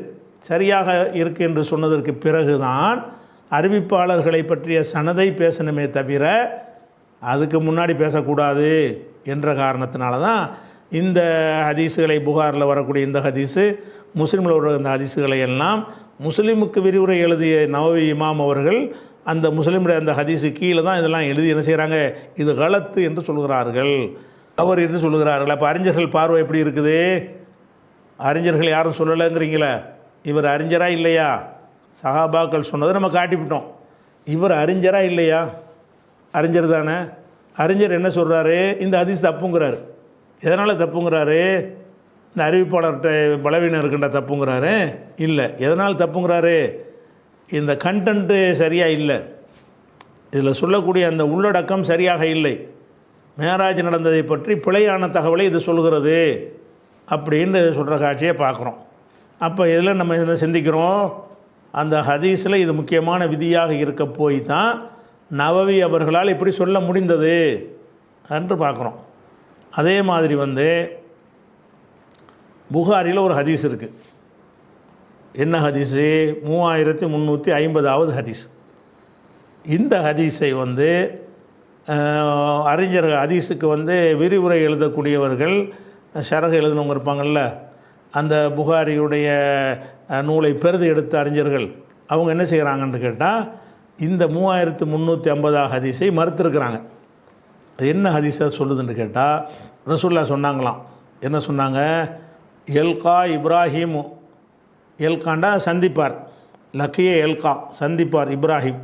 சரியாக இருக்கு என்று சொன்னதற்கு பிறகுதான் அறிவிப்பாளர்களை பற்றிய சனதை பேசணுமே தவிர அதுக்கு முன்னாடி பேசக்கூடாது என்ற காரணத்தினால தான் இந்த ஹதீஸுகளை, புகாரில் வரக்கூடிய இந்த ஹதீஸு, முஸ்லீமில் உள்ள இந்த ஹதீஸுகளை எல்லாம் முஸ்லீமுக்கு விரிவுரை எழுதிய நவவி இமாம் அவர்கள் அந்த முஸ்லீமுடைய அந்த ஹதீஸு கீழே தான் இதெல்லாம் எழுதி என்ன செய்கிறாங்க? இது கலத்து என்று சொல்கிறார்கள், அவர் என்று சொல்கிறார்கள். அப்போ அறிஞர்கள் பார்வை எப்படி இருக்குது? அறிஞர்கள் யாரும் சொல்லலைங்கிறீங்களே, இவர் அறிஞரா இல்லையா? சஹாபாக்கள் சொன்னதை நம்ம காட்டிவிட்டோம். இவர் அறிஞரா இல்லையா? அறிஞர் தானே. அறிஞர் என்ன சொல்கிறாரு? இந்த ஹதீஸ் தப்புங்கிறாரு. எதனால் தப்புங்கிறாரு? இந்த அறிவிப்பாளர்கிட்ட பலவீனம் இருக்கின்ற தப்புங்கிறாரு? இல்லை. எதனால் தப்புங்கிறாரு? இந்த கண்டென்ட்டு சரியாக இல்லை, இதில் சொல்லக்கூடிய அந்த உள்ளடக்கம் சரியாக இல்லை, மேராஜ் நடந்ததை பற்றி பிழையான தகவலை இது சொல்கிறது அப்படின்னு சொல்கிற காட்சியை பார்க்குறோம். அப்போ இதில் நம்ம என்ன சிந்திக்கிறோம்? அந்த ஹதீஸில் இது முக்கியமான விதியாக இருக்க போய் தான் நவவி அவர்களால் இப்படி சொல்ல முடிந்தது என்று பார்க்குறோம். அதே மாதிரி புகாரியில் ஒரு ஹதீஸ் இருக்குது. என்ன ஹதீஸு? 3350வது ஹதீஸ். இந்த ஹதீஸை அறிஞர்கள் ஹதீஸுக்கு விரிவுரை எழுதக்கூடியவர்கள், ஷரஹ் எழுதினவங்க இருப்பாங்கள்ல, அந்த புகாரியுடைய நூலை பெரிது எடுத்த அறிஞர்கள் அவங்க என்ன செய்கிறாங்கன்னு கேட்டால் இந்த 3350 ஹதீஸை மறுத்திருக்கிறாங்க. அது என்ன ஹதீஸை சொல்லுதுன்னு கேட்டால், ரசூலுல்லாஹ் சொன்னாங்களாம். என்ன சொன்னாங்க? எல்கா இப்ராஹிமு, எல்காண்டா சந்திப்பார், லக்கிய எல்கா சந்திப்பார் இப்ராஹிம்,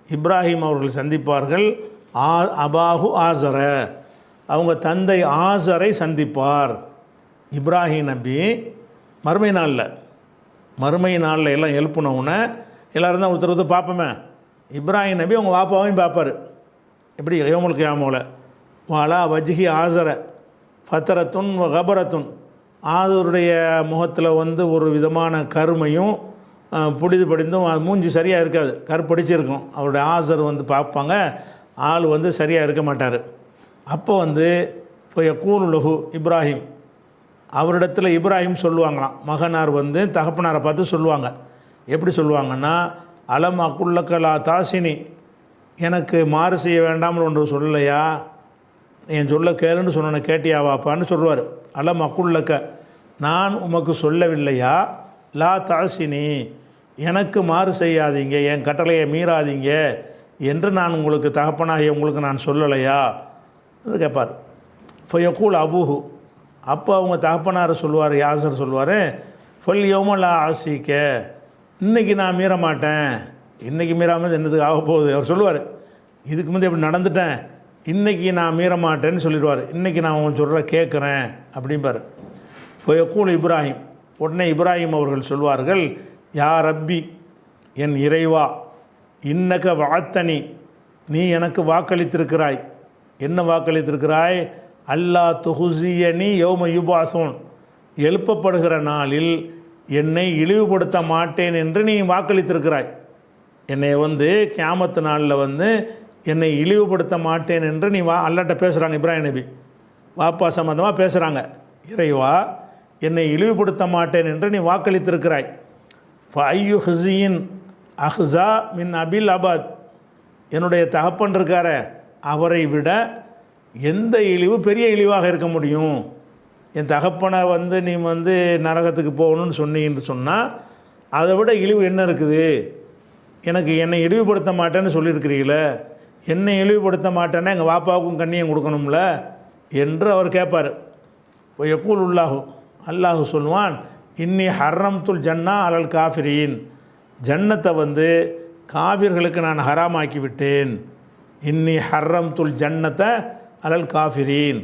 இப்ராஹிம் அவர்கள் சந்திப்பார்கள். அபாஹு ஆசர, அவங்க தந்தை ஆசரை சந்திப்பார். இப்ராஹிம் நபி மறுமை நாளில் எல்லாம் எழுப்பினவுடனே எல்லோரும் தான் ஒருத்தர் பார்ப்போமே, இப்ராஹிம் நபி அவங்க வாப்பாவையும் பார்ப்பார். எப்படி யௌமுல் கியாமத்தில் வாலா வஜ்ஹி ஆசர ஃபத்தரத்துன் கபரத்துன், ஆதருடைய முகத்தில் ஒரு விதமான கருமையும் புடிது படிந்தும் மூஞ்சி சரியாக இருக்காது, கருப்படிச்சிருக்கும். அவருடைய ஆசர் பார்ப்பாங்க, ஆள் சரியாக இருக்க மாட்டார். அப்போ இப்போ யகூலுலஹு இப்ராஹிம், அவரிடத்தில் இப்ராஹிம் சொல்லுவாங்களாம், மகனார் தகப்பனாரை பார்த்து சொல்லுவாங்க. எப்படி சொல்லுவாங்கன்னா, அலம் அக்குள்ளக்கலா தாசினி, எனக்கு மாறு செய்ய வேண்டாம்னு ஒன்று சொல்லலையா, என் சொல்ல கேளுன்னு சொன்ன கேட்டியா வாப்பான்னு சொல்லுவார். அலம் அக்குள்ளக்க, நான் உமக்கு சொல்லவில்லையா, லா தாசினி, எனக்கு மாறு செய்யாதீங்க, என் கட்டளையை மீறாதீங்க என்று நான் உங்களுக்கு தகப்பனாகிய உங்களுக்கு நான் சொல்லலையா என்று கேட்பார். இப்போ யக்கூல் அபூஹு, அப்போ அவங்க தகப்பனார் சொல்லுவார், யாசர் சொல்லுவார், ஃபல் யௌமலா ஆசிக்க, இன்றைக்கி நான் மீற மாட்டேன். இன்றைக்கி மீறாமல் என்னதுக்கு ஆக போகுது? அவர் சொல்லுவார், இதுக்கு முந்தைய இப்படி நடந்துட்டேன், இன்றைக்கி நான் மீற மாட்டேன்னு சொல்லிடுவார். இன்றைக்கி நான் அவங்க சொல்கிற கேட்குறேன் அப்படிம்பார். இப்போ யக்கூல் இப்ராஹிம், உடனே இப்ராஹிம் அவர்கள் சொல்வார்கள், யா ரப்பி, என் இறைவா, இன்னக வாத்தனி, நீ எனக்கு வாக்களித்திருக்கிறாய். என்ன வாக்களித்திருக்கிறாய்? அல்லா துஹுசியனி யௌம யுபாசூன், எழுப்பப்படுகிற நாளில் என்னை இழிவுபடுத்த மாட்டேன் என்று நீ வாக்களித்திருக்கிறாய். என்னை கியாமத்து நாளில் என்னை இழிவுபடுத்த மாட்டேன் என்று நீ அல்லாட்ட பேசுகிறாங்க. இப்ராஹிம் நபி வாப்பா சம்பந்தமாக பேசுகிறாங்க. இறைவா, என்னை இழிவுபடுத்த மாட்டேன் என்று நீ வாக்களித்திருக்கிறாய். ஃபையு ஹிசியின் அஹ்ஸா மின் அபில் அபாத், என்னுடைய தகப்பன் இருக்கார, அவரை விட எந்த இழிவு பெரிய இழிவாக இருக்க முடியும்? என் தகப்பனை நீ நரகத்துக்கு போகணும்னு சொன்னீன்னு சொன்னால் அதை விட இழிவு என்ன இருக்குது? எனக்கு என்னை இழிவுபடுத்த மாட்டேன்னு சொல்லியிருக்கிறீங்களே, என்னை இழிவுபடுத்த மாட்டேன்னா எங்கள் வாப்பாவுக்கும் கண்ணியம் கொடுக்கணும்ல என்று அவர் கேட்பார். இப்போ யக்கூல் உல்லாஹு, அல்லாஹு சொல்லுவான், இன்னி ஹர்ரம்துல் ஜன்னா அலல் காஃபிரீன், ஜன்னத்தை காஃபிர்களுக்கு நான் ஹராமாக்கி விட்டேன். இன்னி ஹர்ரம்துல் ஜன்னத்தை அலல் காஃபிரீன்,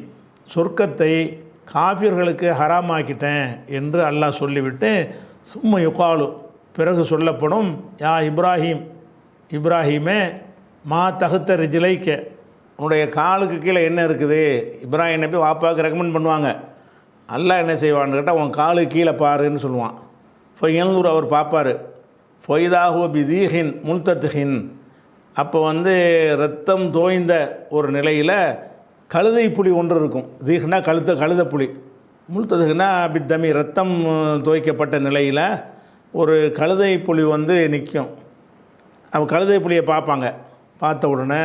சொர்க்கத்தை காஃபிர்களுக்கு ஹராமாக்கிட்டேன் என்று அல்லாஹ் சொல்லிவிட்டு, சும்ம யுகாலு, பிறகு சொல்லப்படும், யா இப்ராஹிம், இப்ராஹிமே, மா தகுத்த ரிஜிலைக்க, உன்னுடைய காலுக்கு கீழே என்ன இருக்குது? இப்ராஹிம் நபி வாப்பாவுக்கு ரெக்கமெண்ட் பண்ணுவாங்க. அல்லாஹ் என்ன செய்வான்னு கேட்டால், உன் காலுக்கு கீழே பாருன்னு சொல்லுவான். ஃபையல்னூர் அவர் பார்ப்பார். ஃபொய்தாஹு பிதீஹின் முல்தத்ஹின், அப்போ ரத்தம் தோய்ந்த ஒரு நிலையில் கழுதை புலி ஒன்று இருக்கும். தீஹ்னா கழுத புலி, முல்தத்ஹினா பித்தமி, ரத்தம் தோய்க்கப்பட்ட நிலையில் ஒரு கழுதை புலி நிற்கும். அவன் கழுதை புலியை பார்ப்பாங்க. பார்த்த உடனே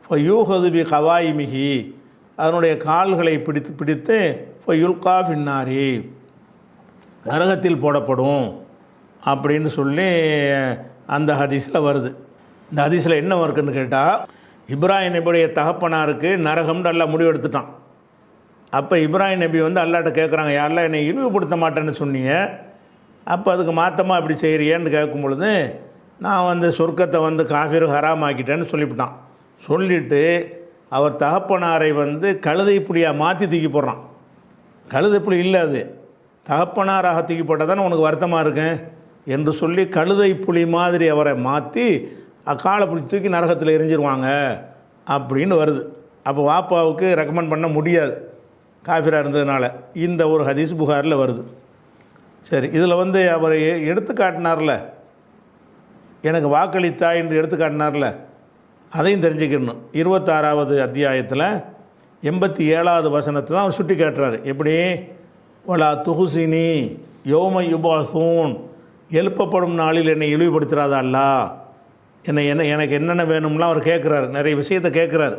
ஃபயூஹது பி கவாயிமிஹி, அதனுடைய கால்களை பிடித்து ஃபயுல்கா ஃபின்னாரி, நரகத்தில் போடப்படும் அப்படின்னு சொல்லி அந்த ஹதீஸில் வருது. இந்த ஹதீஸில் என்ன இருக்குன்னு கேட்டால், இப்ராஹிம் நபியுடைய தகப்பனாருக்கு நரகம்னு நல்லா முடிவெடுத்துட்டான். அப்போ இப்ராஹிம் நபி வந்து அல்லாட்ட கேட்குறாங்க, யாரெல்லாம் என்னை இழிவுபடுத்த மாட்டேன்னு சொன்னீங்க, அப்போ அதுக்கு மாற்றமாக இப்படி செய்கிறியேன்னு கேட்கும் பொழுது, நான் வந்து சொர்க்கத்தை வந்து காஃபிர் ஹராம் ஆக்கிட்டேன்னு சொல்லிவிட்டான். சொல்லிவிட்டு அவர் தகப்பனாரை வந்து கழுதை புலியாக மாற்றி தூக்கி போடுறான். கழுதை புலி இல்லை, அது தகப்பனாராக தூக்கி போட்டால் தானே உனக்கு வருத்தமாக இருக்கும் என்று சொல்லி கழுதை புலி மாதிரி அவரை மாற்றி காலை பிடிச்சி தூக்கி நரகத்தில் எரிஞ்சிருவாங்க அப்படின்னு வருது. அப்போ வாப்பாவுக்கு ரெக்கமெண்ட் பண்ண முடியாது காஃபிராக இருந்ததுனால. இந்த ஒரு ஹதீஸ் புகாரில் வருது. சரி, இதில் வந்து அவர் எடுத்து காட்டினார்ல, எனக்கு வாக்களித்தா என்று எடுத்து காட்டினார்ல, அதையும் தெரிஞ்சுக்கணும். 26வது அத்தியாயத்தில் 87வது வசனத்தை தான் அவர் சுட்டி காட்டுறாரு. எப்படி? வலா துஹுசினி யோம யுபாசூன், எழுப்பப்படும் நாளில் என்னை இழிவுபடுத்துகிறாதா அல்லா, எனக்கு என்னென்ன வேணும்லாம் அவர் கேட்குறாரு. நிறைய விஷயத்தை கேட்குறாரு.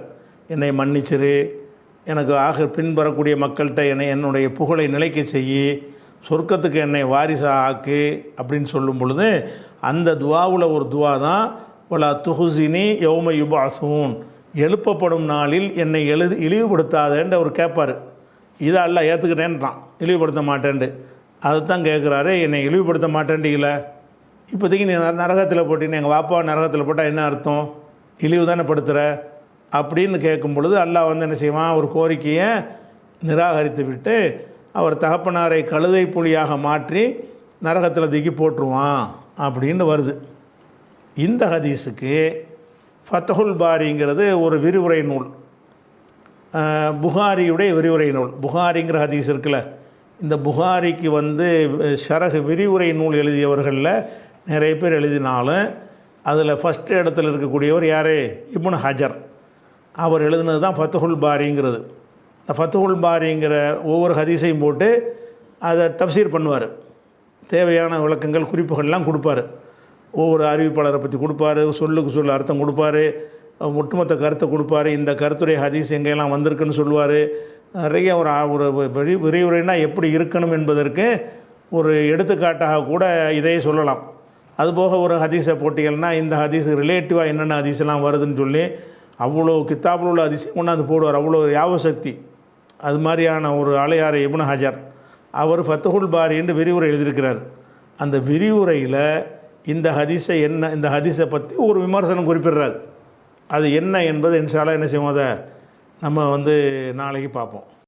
என்னை மன்னிச்சிரு, எனக்கு பின்வரக்கூடிய மக்கள்கிட்ட என்னுடைய புகழை நிலைக்க செய்யி, சொர்க்கத்துக்கு என்னை வாரிசாக ஆக்கு அப்படின்னு சொல்லும் பொழுது அந்த துவாவில் ஒரு துவா தான் வலா துஹுசினி யௌம யுபாசூன், எழுப்பப்படும் நாளில் என்னை இழிவுபடுத்தாதேன்னு அவர் கேட்பார். இதை அல்லாஹ் ஏற்றுக்கிட்டேன்றான், இழிவுபடுத்த மாட்டேன்ட்டு. அதைத்தான் கேட்குறாரு, என்னை இழிவுபடுத்த மாட்டேன்ட்டீங்கள, இப்போதைக்கு நீ நரகத்தில் போட்டின்னு எங்கள் வாப்பா நரகத்தில் போட்டால் என்ன அர்த்தம்? இழிவு தானே படுத்துகிற அப்படின்னு கேட்கும் பொழுது அல்லாஹ் வந்து என்ன செய்வான், ஒரு கோரிக்கையை நிராகரித்து விட்டு அவர் தகப்பனாரை கழுதை புலியாக மாற்றி நரகத்தில் தூக்கி போட்டுருவான் அப்படின்னு வருது. இந்த ஹதீஸுக்கு ஃபத்ஹுல் பாரிங்கிறது ஒரு விரிவுரை நூல், புகாரியுடைய விரிவுரை நூல். புகாரிங்கிற ஹதீஸ் இருக்குல்ல, இந்த புகாரிக்கு வந்து ஷரஹ் விரிவுரை நூல் எழுதியவர்களில் நிறைய பேர் எழுதினாலும் அதில் ஃபஸ்ட்டு இடத்துல இருக்கக்கூடியவர் யார்? இப்னு ஹஜர். அவர் எழுதினது தான் ஃபத்ஹுல் பாரிங்கிறது. இந்த ஃபத்ஹுல் பாரிங்கிற ஒவ்வொரு ஹதீஸையும் போட்டு அதை தஃப்சீர் பண்ணுவார். தேவையான விளக்கங்கள் குறிப்புகள்லாம் கொடுப்பார். ஒவ்வொரு அறிவிப்பாளரை பற்றி கொடுப்பார், சொல்லுக்கு சொல்ல அர்த்தம் கொடுப்பார், ஒட்டுமொத்த கருத்தை கொடுப்பார், இந்த கருத்துடைய ஹதீஸ் எங்கெல்லாம் வந்திருக்குன்னு சொல்லுவார். நிறைய ஒரு விரிவுரைனா எப்படி இருக்கணும் என்பதற்கு ஒரு எடுத்துக்காட்டாக கூட இதையே சொல்லலாம். அதுபோக ஒரு ஹதீஸை போட்டிகள்னா இந்த ஹதீஸ் ரிலேட்டிவாக என்னென்ன ஹதீஸெல்லாம் வருதுன்னு சொல்லி அவ்வளோ கித்தாப்பில் உள்ள ஹதீஸையும் கொண்டாந்து போடுவார். அவ்வளோ யாவசக்தி. அது மாதிரியான ஒரு ஆளையார் இப்னு ஹஜர். அவர் ஃபத்ஹுல் பாரின்னு விரிவுரை எழுதியிருக்கிறார். அந்த விரிவுரையில் இந்த ஹதீஸை பற்றி ஒரு விமர்சனம் குறிப்பிடுறார். அது என்ன என்பது இன்ஷா அல்லாஹ் என்ன செய்வோம், அதை நம்ம வந்து நாளைக்கு பார்ப்போம்.